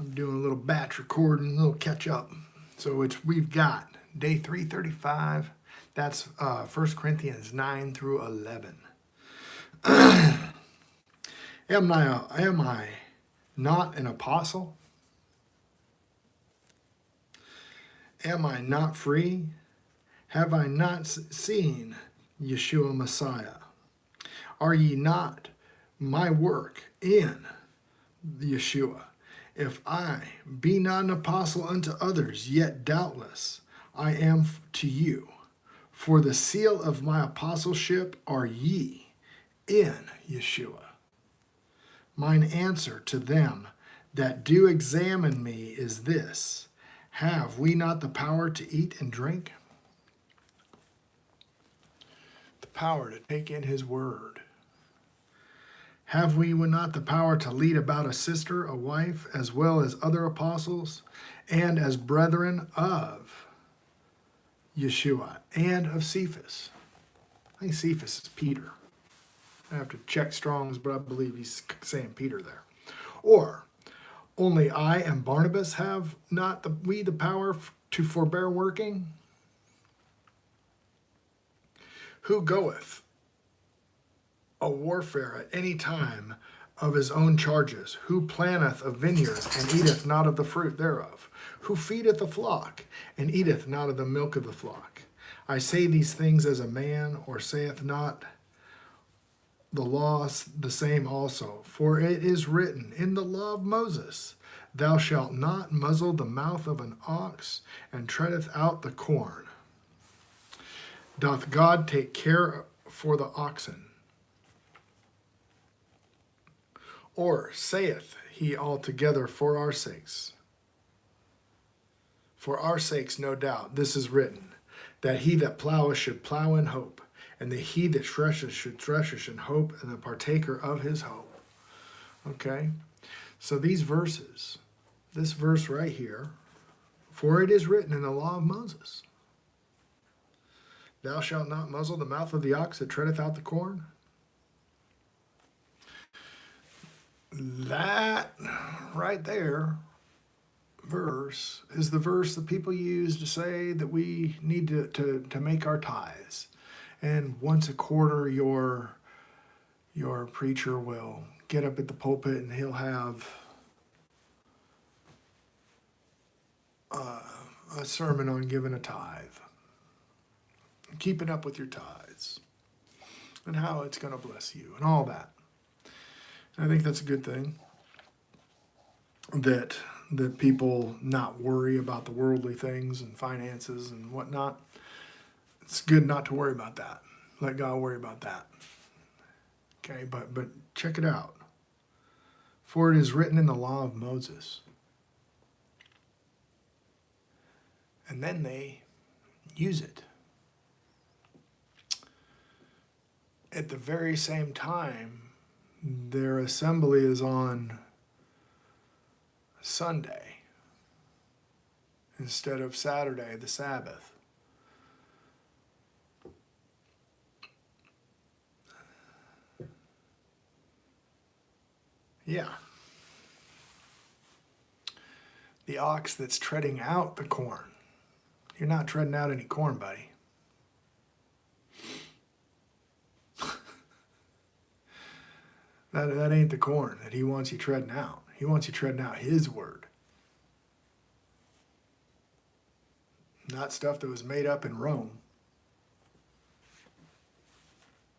I'm doing a little batch recording, a little catch up. So we've got day 335. That's 1 Corinthians 9 through 11. Am I not an apostle? Am I not free? Have I not seen Yeshua Messiah? Are ye not my work in Yeshua? If I be not an apostle unto others, yet doubtless I am to you. For the seal of my apostleship are ye in Yeshua. Mine answer to them that do examine me is this: have we not the power to eat and drink? The power to take in his word. Have we not the power to lead about a sister, a wife, as well as other apostles, and as brethren of Yeshua and of Cephas? I think Cephas is Peter. I have to check Strong's, but I believe he's saying Peter there. Or, only I and Barnabas have not we the power to forbear working? Who goeth a warfare at any time of his own charges? Who planteth a vineyard and eateth not of the fruit thereof? Who feedeth a flock and eateth not of the milk of the flock? I say these things as a man, or saith not the law the same also? For it is written in the law of Moses, thou shalt not muzzle the mouth of an ox, and treadeth out the corn. Doth God take care for the oxen? Or saith he altogether for our sakes? For our sakes, no doubt, this is written, that he that ploweth should plow in hope, and that he that thresheth should thresh in hope, and the partaker of his hope. Okay? So these verses, this verse right here, for it is written in the law of Moses, thou shalt not muzzle the mouth of the ox that treadeth out the corn. That right there verse is the verse that people use to say that we need to make our tithes. And once a quarter, your preacher will get up at the pulpit and he'll have a sermon on giving a tithe, keeping up with your tithes, and how it's going to bless you and all that. I think that's a good thing, that people not worry about the worldly things and finances and whatnot. It's good not to worry about that. Let God worry about that. Okay, but check it out. For it is written in the law of Moses. And then they use it. At the very same time, their assembly is on Sunday instead of Saturday, the Sabbath. Yeah. The ox that's treading out the corn. You're not treading out any corn, buddy. That ain't the corn that he wants you treading out. He wants you treading out his word. Not stuff that was made up in Rome.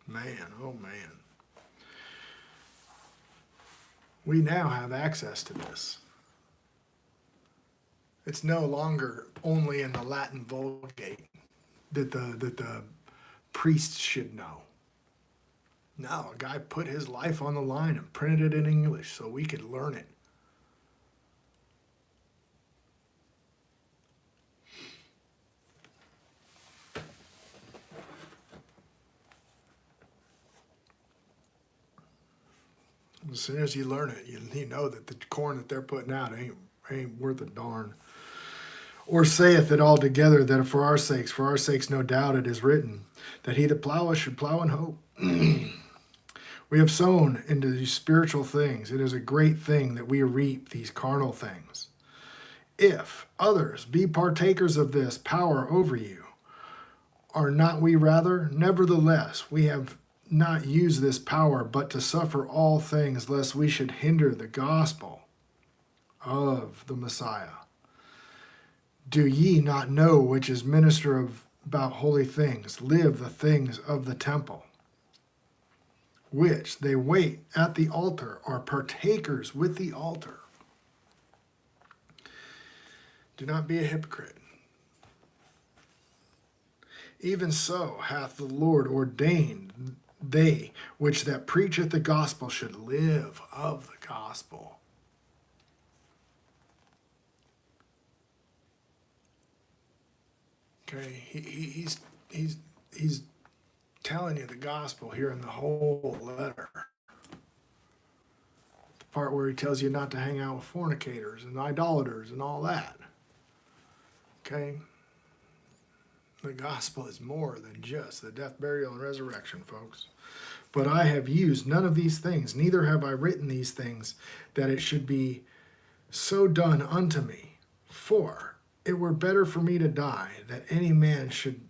Man, oh man. We now have access to this. It's no longer only in the Latin Vulgate that the priests should know. No, a guy put his life on the line and printed it in English so we could learn it. As soon as you learn it, you know that the corn that they're putting out ain't worth a darn. Or saith it altogether, that for our sakes no doubt it is written, that he that ploweth should plow in hope. We have sown into these spiritual things. It is a great thing that we reap these carnal things. If others be partakers of this power over you, are not we rather? Nevertheless, we have not used this power, but to suffer all things, lest we should hinder the gospel of the Messiah. Do ye not know which is minister of about holy things, live the things of the temple, which they wait at the altar, are partakers with the altar? Do not be a hypocrite. Even so hath the Lord ordained they which that preacheth the gospel should live of the gospel. Okay, he's telling you the gospel here in the whole letter. The part where he tells you not to hang out with fornicators and idolaters and all that. Okay? The gospel is more than just the death, burial, and resurrection, folks. But I have used none of these things, neither have I written these things, that it should be so done unto me. For it were better for me to die, that any man should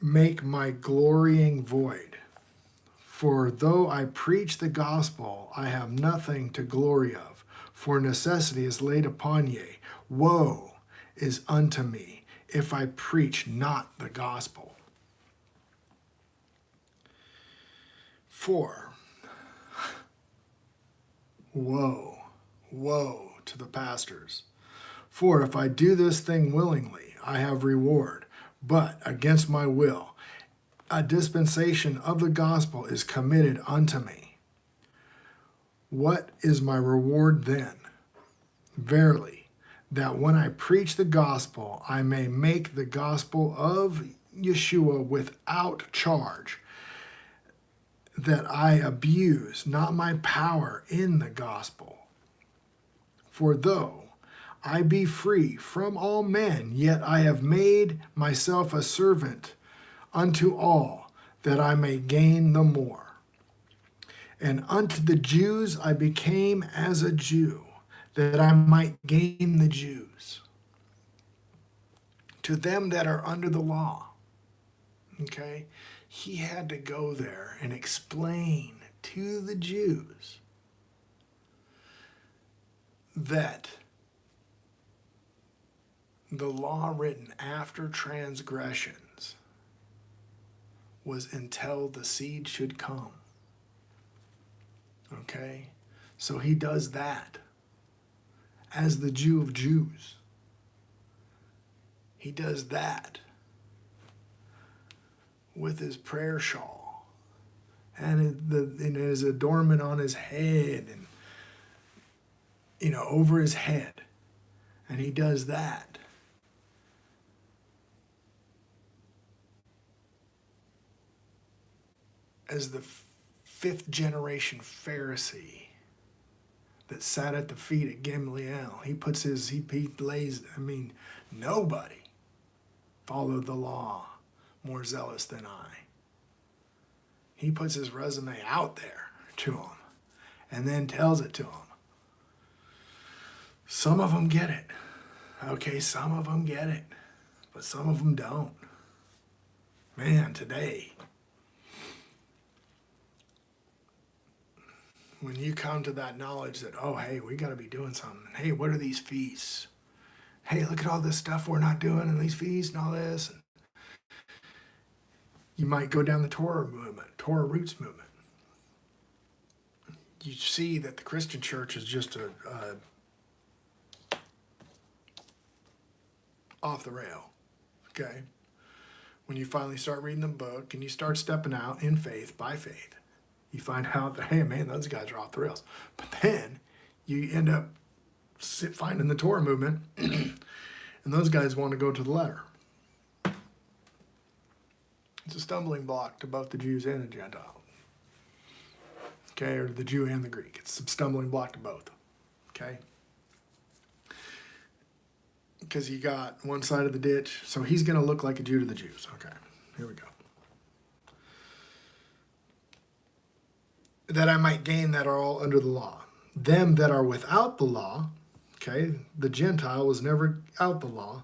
make my glorying void. For though I preach the gospel, I have nothing to glory of, for necessity is laid upon ye. Woe is unto me if I preach not the gospel. For, woe to the pastors. For if I do this thing willingly, I have reward, but against my will, a dispensation of the gospel is committed unto me. What is my reward then? Verily, that when I preach the gospel, I may make the gospel of Yeshua without charge, that I abuse not my power in the gospel. For though I be free from all men, yet I have made myself a servant unto all, that I may gain the more. And unto the Jews I became as a Jew, that I might gain the Jews. To them that are under the law. Okay? He had to go there and explain to the Jews that the law written after transgressions was until the seed should come. Okay? So he does that as the Jew of Jews. He does that with his prayer shawl and his adornment on his head and, over his head. And he does that. As the fifth generation Pharisee that sat at the feet of Gamaliel. Nobody followed the law more zealous than I. He puts his resume out there to them and then tells it to them. Some of them get it. Okay, some of them get it, but some of them don't. Man, today, when you come to that knowledge that, oh, hey, we got to be doing something. Hey, what are these feasts? Hey, look at all this stuff we're not doing and these feasts and all this. And you might go down the Torah movement, Torah roots movement. You see that the Christian church is just off the rail, okay? When you finally start reading the book and you start stepping out in faith, by faith, you find out that, hey, man, those guys are off the rails. But then you end up finding the Torah movement, and those guys want to go to the letter. It's a stumbling block to both the Jews and the Gentile. Okay, or the Jew and the Greek. It's a stumbling block to both. Okay? Because you got one side of the ditch, so he's going to look like a Jew to the Jews. Okay, here we go. that I might gain that are all under the law. Them that are without the law, okay, the Gentile was never out the law,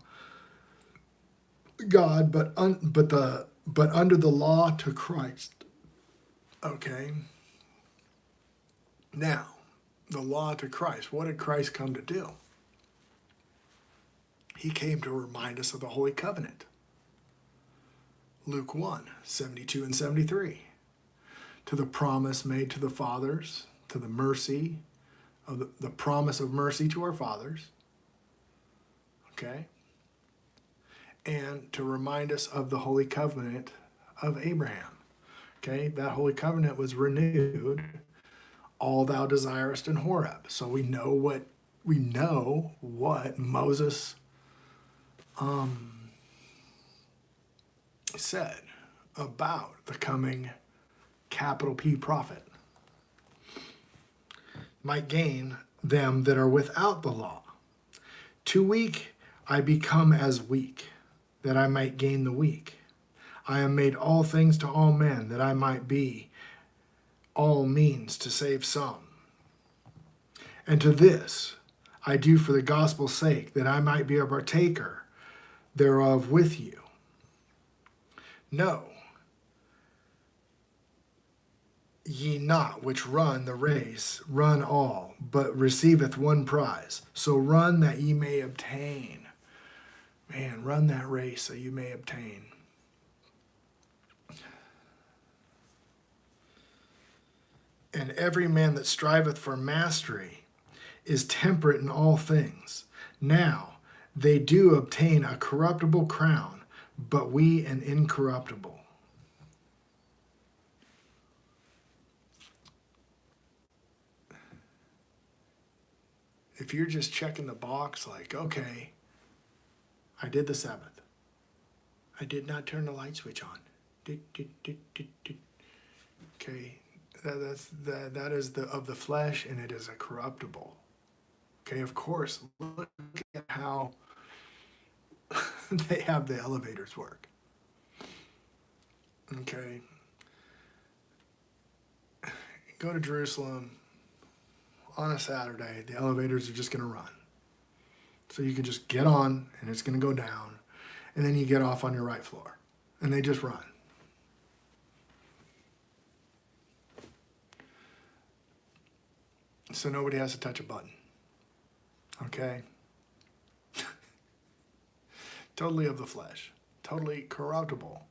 God, but under the law to Christ. Okay. Now, the law to Christ. What did Christ come to do? He came to remind us of the Holy Covenant. Luke 1, 72 and 73. To the promise made to the fathers, to the mercy of the promise of mercy to our fathers. Okay? And to remind us of the Holy Covenant of Abraham. Okay? That Holy Covenant was renewed, all thou desirest in Horeb. So we know what Moses said about the coming capital P prophet. Might gain them that are without the law. Too weak, I become as weak, that I might gain the weak. I am made all things to all men, that I might be all means to save some. And to this I do for the gospel's sake, that I might be a partaker thereof with you. No, ye not which run the race, run all, but receiveth one prize. So run that ye may obtain. Man, run that race so you may obtain. And every man that striveth for mastery is temperate in all things. Now they do obtain a corruptible crown, but we an incorruptible. If you're just checking the box like, okay, I did the Sabbath. I did not turn the light switch on. Okay, that is of the flesh, and it is a corruptible. Okay, of course, look at how they have the elevators work. Okay, go to Jerusalem on a Saturday, the elevators are just going to run. So you can just get on, and it's going to go down, and then you get off on your right floor, and they just run. So nobody has to touch a button. Okay? Totally of the flesh. Totally corruptible.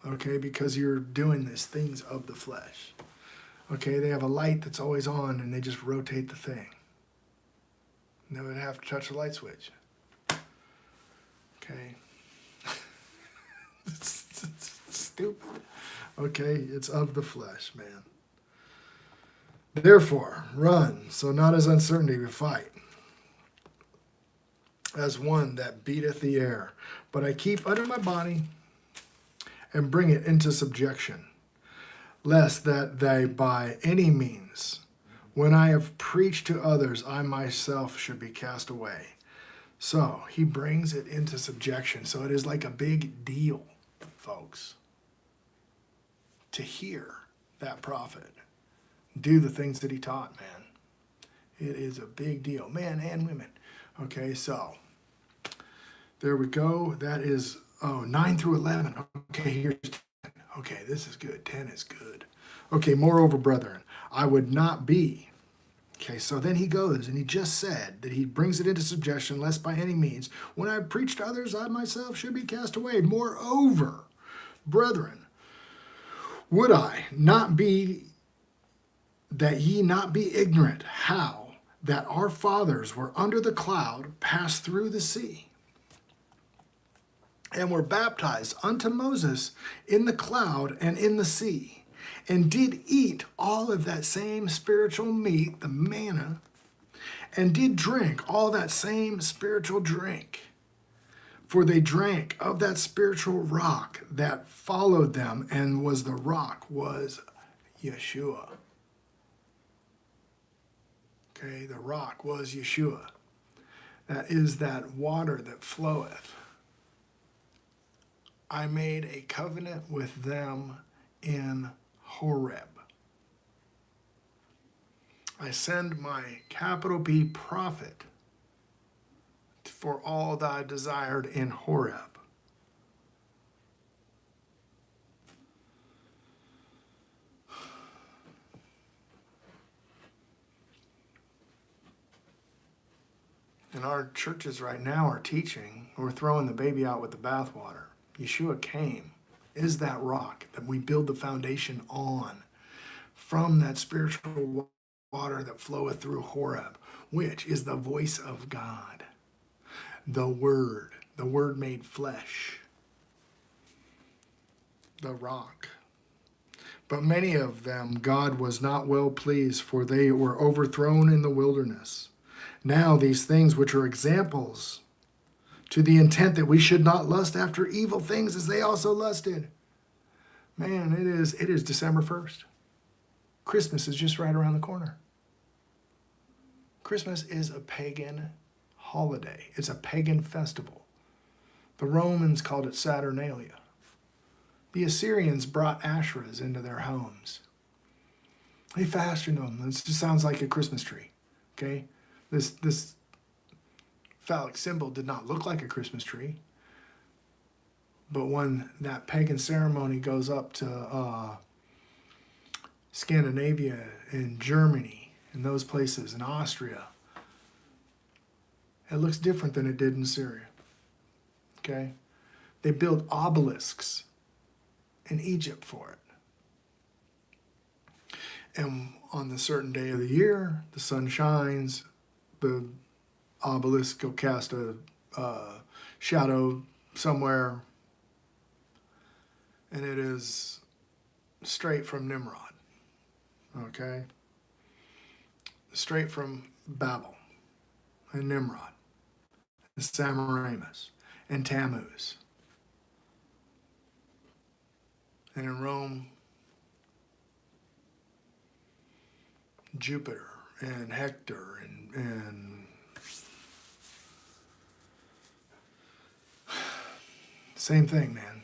Okay? Because you're doing these things of the flesh. Okay? They have a light that's always on, and they just rotate the thing. They would have to touch the light switch. Okay? it's stupid. Okay? It's of the flesh, man. Therefore, run, so not as uncertainty we fight, as one that beateth the air. But I keep under my body and bring it into subjection, lest that they by any means, when I have preached to others, I myself should be cast away. So he brings it into subjection. So it is like a big deal, folks, to hear that prophet do the things that he taught, man. It is a big deal, men and women. Okay, so there we go. That is 9 through 11. Okay, here's 10. Okay, this is good. 10 is good. Okay, moreover, brethren, I would not be. Okay, so then he goes and he just said that he brings it into subjection, lest by any means, when I preach to others, I myself should be cast away. Moreover, brethren, would I not be that ye not be ignorant how that our fathers were under the cloud, passed through the sea, and were baptized unto Moses in the cloud and in the sea, and did eat all of that same spiritual meat, the manna, and did drink all that same spiritual drink. For they drank of that spiritual rock that followed them, and the rock was Yeshua. Okay, the rock was Yeshua. That is that water that floweth. I made a covenant with them in Horeb. I send my capital P prophet for all that I desired in Horeb. And our churches right now are teaching, we're throwing the baby out with the bathwater. Yeshua came, is that rock that we build the foundation on from that spiritual water that floweth through Horeb, which is the voice of God, the Word made flesh, the rock. But many of them God was not well pleased, for they were overthrown in the wilderness. Now these things which are examples, to the intent that we should not lust after evil things as they also lusted. Man, it is December 1st. Christmas is just right around the corner. Christmas is a pagan holiday. It's a pagan festival. The Romans called it Saturnalia. The Assyrians brought Asherahs into their homes. They fashioned them. This just sounds like a Christmas tree. Okay? This phallic symbol did not look like a Christmas tree. But when that pagan ceremony goes up to Scandinavia and Germany and those places, and Austria, it looks different than it did in Syria. Okay? They build obelisks in Egypt for it. And on the certain day of the year, the sun shines, the obelisk will cast a shadow somewhere, and it is straight from Nimrod. Okay? Straight from Babel and Nimrod and Semiramis and Tammuz. And in Rome, Jupiter and Hector and same thing, man.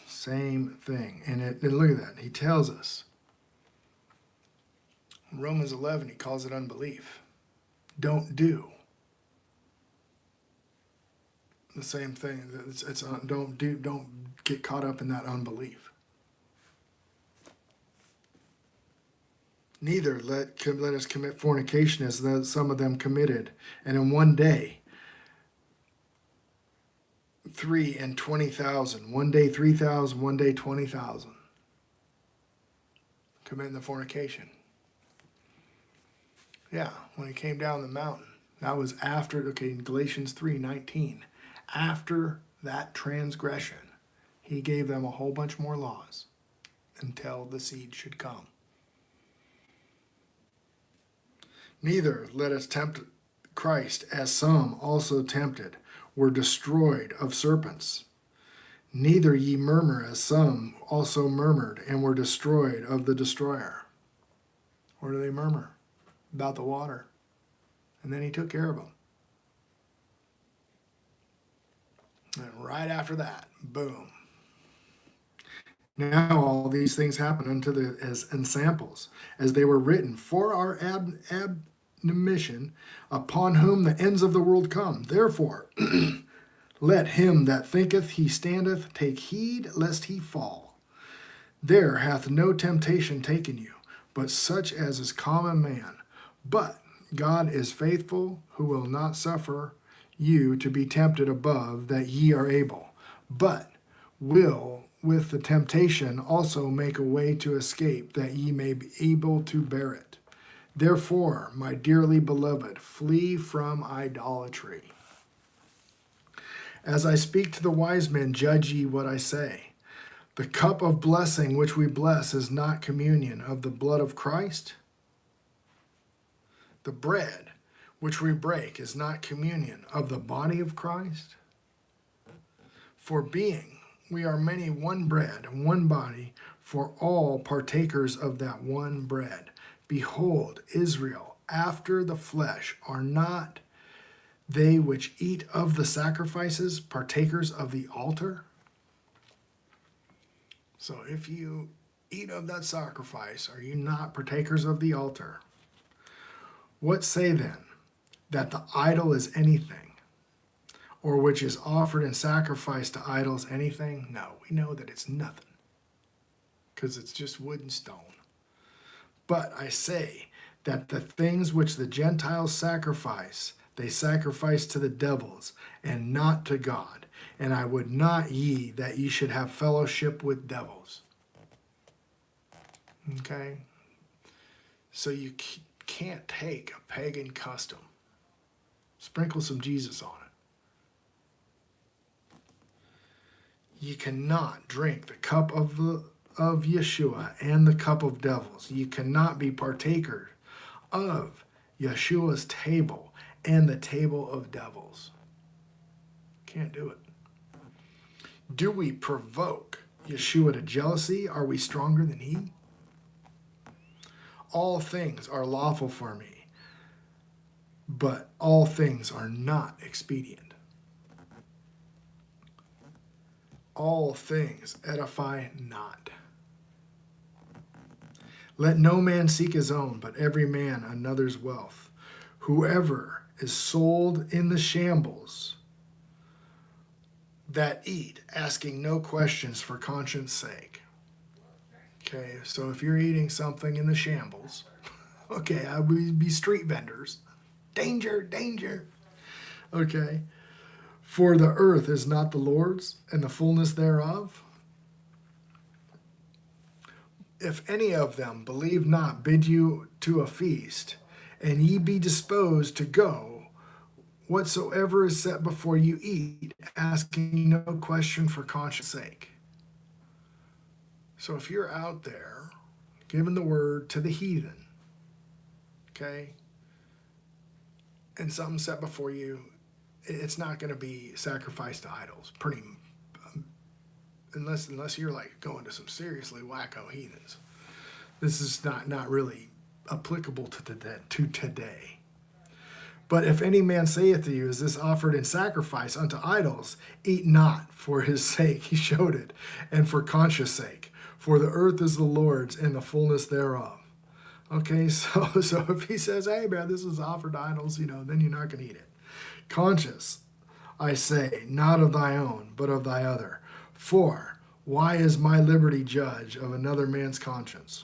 Same thing. And look at that. He tells us. In Romans 11, he calls it unbelief. Don't do. The same thing. Don't get caught up in that unbelief. Neither let us commit fornication as some of them committed, and in one day 3 and 20,000. One day 3,000, one day 20,000. Committing the fornication. Yeah, when he came down the mountain. That was after, in Galatians 3:19. After that transgression, he gave them a whole bunch more laws until the seed should come. Neither let us tempt Christ, as some also tempted, were destroyed of serpents. Neither ye murmur, as some also murmured, and were destroyed of the destroyer. Where do they murmur? About the water. And then he took care of them. And right after that, boom. Now all these things happen unto as ensamples, as they were written for our admonition, upon whom the ends of the world come. Therefore, let him that thinketh he standeth take heed lest he fall. There hath no temptation taken you, but such as is common man. But God is faithful, who will not suffer you to be tempted above that ye are able, but will with the temptation also make a way to escape, that ye may be able to bear it. Therefore, my dearly beloved, flee from idolatry. As I speak to the wise men, judge ye what I say. The cup of blessing which we bless is not communion of the blood of Christ. The bread which we break is not communion of the body of Christ. For being we are many one bread and one body, for all partakers of that one bread. Behold, Israel, after the flesh, are not they which eat of the sacrifices partakers of the altar? So if you eat of that sacrifice, are you not partakers of the altar? What say then? That the idol is anything, or which is offered in sacrifice to idols anything? No, we know that it's nothing, because it's just wood and stone. But I say that the things which the Gentiles sacrifice, they sacrifice to the devils, and not to God. And I would not ye that ye should have fellowship with devils. Okay? So you can't take a pagan custom, sprinkle some Jesus on it. You cannot drink the cup of Yeshua and the cup of devils. You cannot be partaker of Yeshua's table and the table of devils. Can't do it. Do we provoke Yeshua to jealousy? Are we stronger than he? All things are lawful for me, but all things are not expedient. All things edify not. Let no man seek his own, but every man another's wealth. Whoever is sold in the shambles that eat, asking no questions for conscience sake. Okay, so if you're eating something in the shambles, okay, I would be street vendors. Danger, danger. Okay. For the earth is not the Lord's, and the fullness thereof. If any of them believe not, bid you to a feast, and ye be disposed to go, whatsoever is set before you eat, asking no question for conscience sake. So if you're out there giving the word to the heathen, okay, and something set before you, it's not going to be sacrificed to idols, unless you're like going to some seriously wacko heathens. This is not really applicable to today. But if any man saith to you, is this offered in sacrifice unto idols? Eat not for his sake, he showed it, and for conscience sake. For the earth is the Lord's and the fullness thereof. Okay, so if he says, hey man, this is offered to idols, then you're not going to eat it. Conscience, I say, not of thy own, but of thy other. For why is my liberty judge of another man's conscience?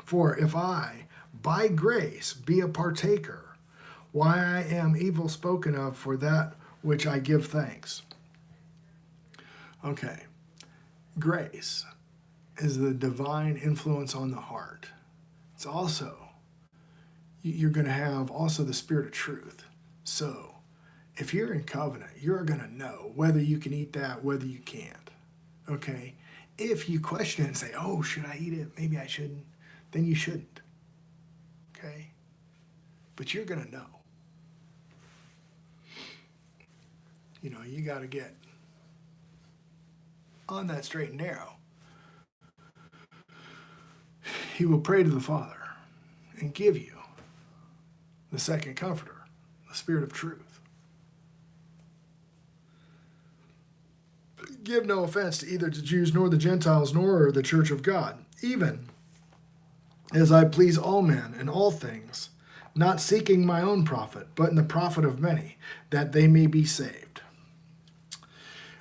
For if I, by grace, be a partaker, why I am evil spoken of for that which I give thanks. Okay, grace is the divine influence on the heart. It's also, you're going to have also the spirit of truth. So if you're in covenant, you're going to know whether you can eat that, whether you can't. Okay? If you question it and say, oh, should I eat it? Maybe I shouldn't. Then you shouldn't. Okay? But you're going to know. You got to get on that straight and narrow. He will pray to the Father and give you the second comforter, the Spirit of truth. Give no offense to either the Jews nor the Gentiles nor the church of God, even as I please all men in all things, not seeking my own profit, but in the profit of many, that they may be saved.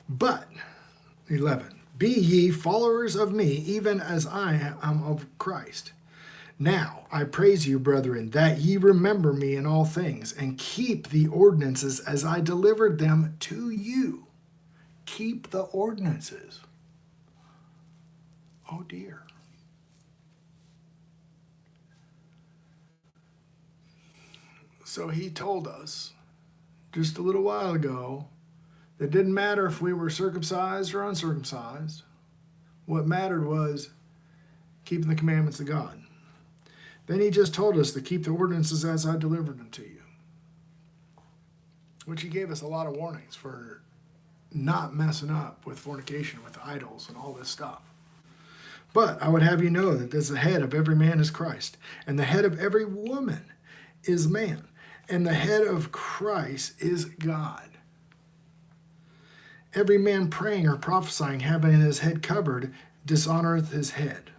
But, 11, be ye followers of me, even as I am of Christ. Now I praise you, brethren, that ye remember me in all things, and keep the ordinances as I delivered them to you. Keep the ordinances. Oh dear. So he told us just a little while ago that it didn't matter if we were circumcised or uncircumcised. What mattered was keeping the commandments of God. Then he just told us to keep the ordinances as I delivered them to you, which he gave us a lot of warnings for not messing up with fornication, with idols, and all this stuff. But I would have you know that the head of every man is Christ, and the head of every woman is man, and the head of Christ is God. Every man praying or prophesying, having his head covered, dishonoreth his head.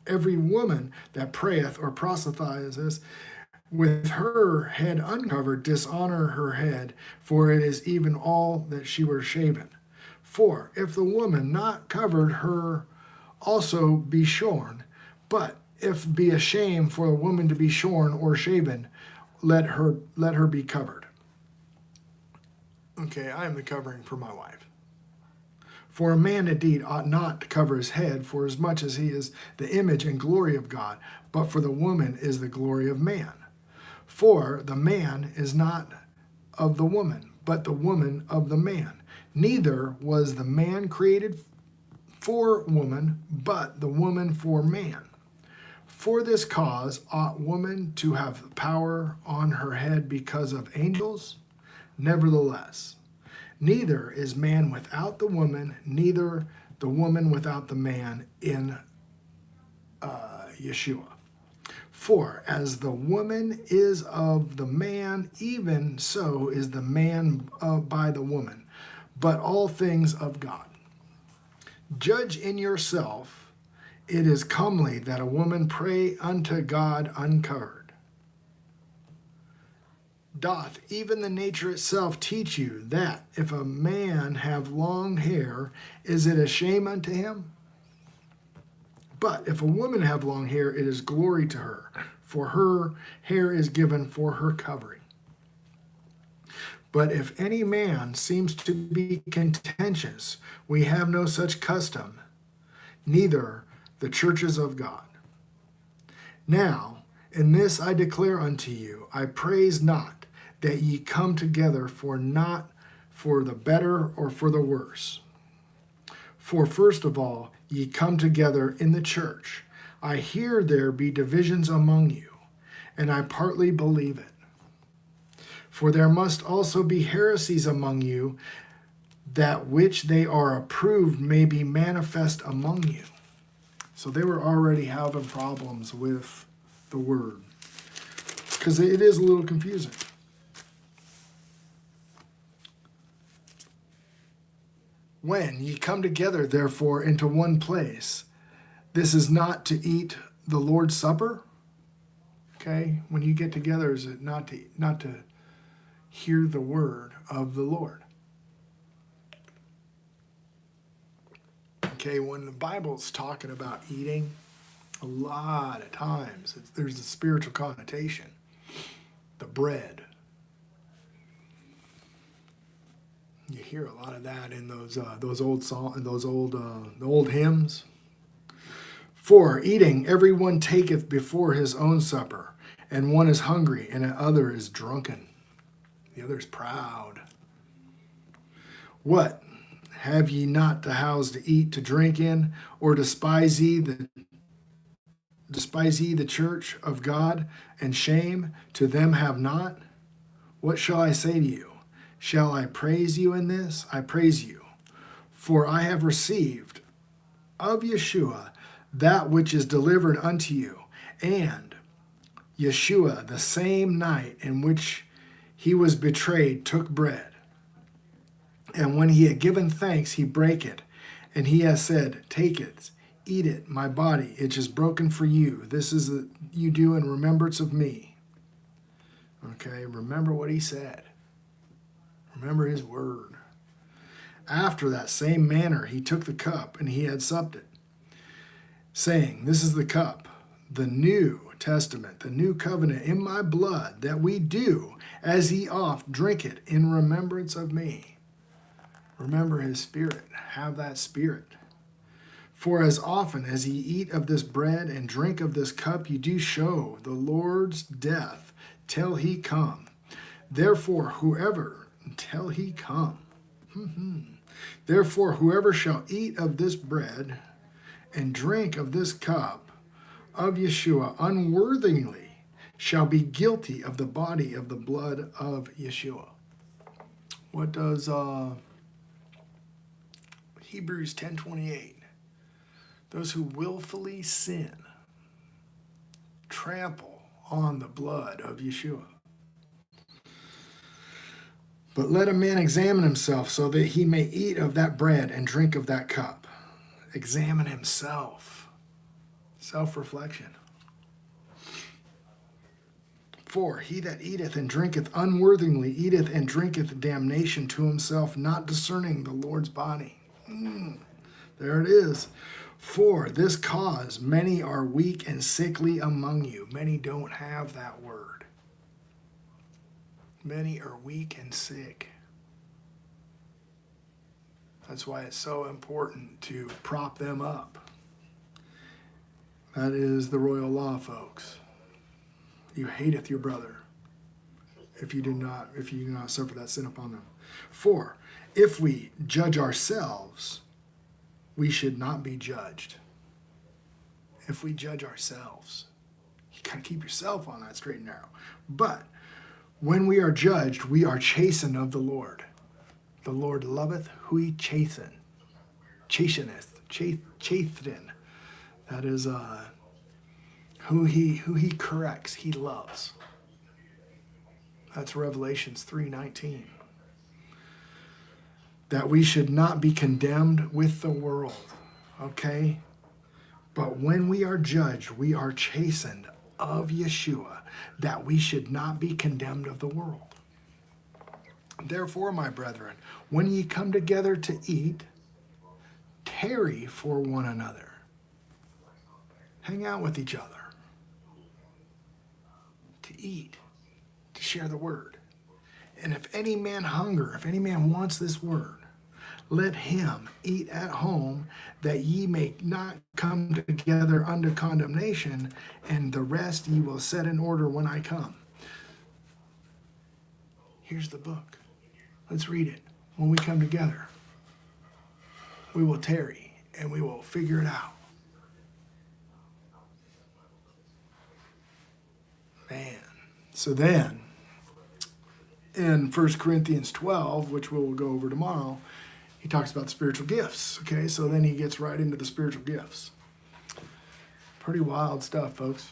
Every woman that prayeth or prophesieth with her head uncovered, dishonor her head, for it is even all that she were shaven. For if the woman not covered her also be shorn, but if be a shame for a woman to be shorn or shaven, let her be covered. Okay, I am the covering for my wife. For a man indeed ought not to cover his head, for as much as he is the image and glory of God, but for the woman is the glory of man. For the man is not of the woman, but the woman of the man. Neither was the man created for woman, but the woman for man. For this cause ought woman to have power on her head because of angels? Nevertheless, neither is man without the woman, neither the woman without the man in Yeshua. For as the woman is of the man, even so is the man by the woman, but all things of God. Judge in yourself, it is comely that a woman pray unto God uncovered. Doth even the nature itself teach you that if a man have long hair, is it a shame unto him? But if a woman have long hair, it is glory to her, for her hair is given for her covering. But if any man seems to be contentious, we have no such custom, neither the churches of God. Now, in this I declare unto you, I praise not that ye come together not for the better or for the worse. For first of all, ye come together in the church. I hear there be divisions among you, and I partly believe it. For there must also be heresies among you, that which they are approved may be manifest among you. So they were already having problems with the word, because it is a little confusing. When ye come together, therefore, into one place, this is not to eat the Lord's Supper. Okay, when you get together, is it not to hear the word of the Lord? Okay, when the Bible's talking about eating, a lot of times there's a spiritual connotation. The bread. You hear a lot of that in those old the old hymns. For eating, everyone taketh before his own supper, and one is hungry, and the other is drunken. The other is proud. What? Have ye not the house to eat, to drink in, or despise ye the church of God, and shame to them have not? What shall I say to you? Shall I praise you in this? I praise you. For I have received of Yeshua that which is delivered unto you. And Yeshua, the same night in which he was betrayed, took bread. And when he had given thanks, he brake it. And he has said, take it, eat it, my body, it is broken for you. This is you do in remembrance of me. Okay, remember what he said. Remember his word. After that same manner, he took the cup, and he had supped it, saying, this is the cup, the New Testament, the new covenant in my blood, that we do, as ye oft drink it, in remembrance of me. Remember his spirit. Have that spirit. For as often as ye eat of this bread and drink of this cup, ye do show the Lord's death till he come. Therefore, whoever shall eat of this bread and drink of this cup of Yeshua unworthily shall be guilty of the body of the blood of Yeshua. What does Hebrews 10:28? Those who willfully sin trample on the blood of Yeshua. But let a man examine himself so that he may eat of that bread and drink of that cup. Examine himself. Self-reflection. For he that eateth and drinketh unworthily eateth and drinketh damnation to himself, not discerning the Lord's body. There it is. For this cause many are weak and sickly among you. Many don't have that word. Many are weak and sick. That's why it's so important to prop them up. That is the royal law, folks. You hateth your brother if you do not suffer that sin upon them. For if we judge ourselves, we should not be judged. If we judge ourselves, you got to keep yourself on that straight and narrow. But when we are judged, we are chastened of the Lord. The Lord loveth who he chasteneth. Chasten. That is who he corrects, he loves. That's Revelations 3:19. That we should not be condemned with the world, okay? But when we are judged, we are chastened of Yeshua, that we should not be condemned of the world. Therefore, my brethren, when ye come together to eat, tarry for one another. Hang out with each other. To eat, to share the word. And if any man hunger, if any man wants this word, let him eat at home, that ye may not come together under condemnation, and the rest ye will set in order when I come. Here's the book. Let's read it. When we come together, we will tarry and we will figure it out. Man. So then, in 1 Corinthians 12, which we'll go over tomorrow, he talks about the spiritual gifts. Okay, so then he gets right into the spiritual gifts. Pretty wild stuff, folks.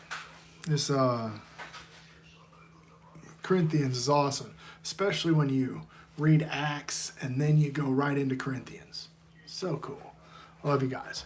This Corinthians is awesome, especially when you read Acts and then you go right into Corinthians. So cool. I love you guys.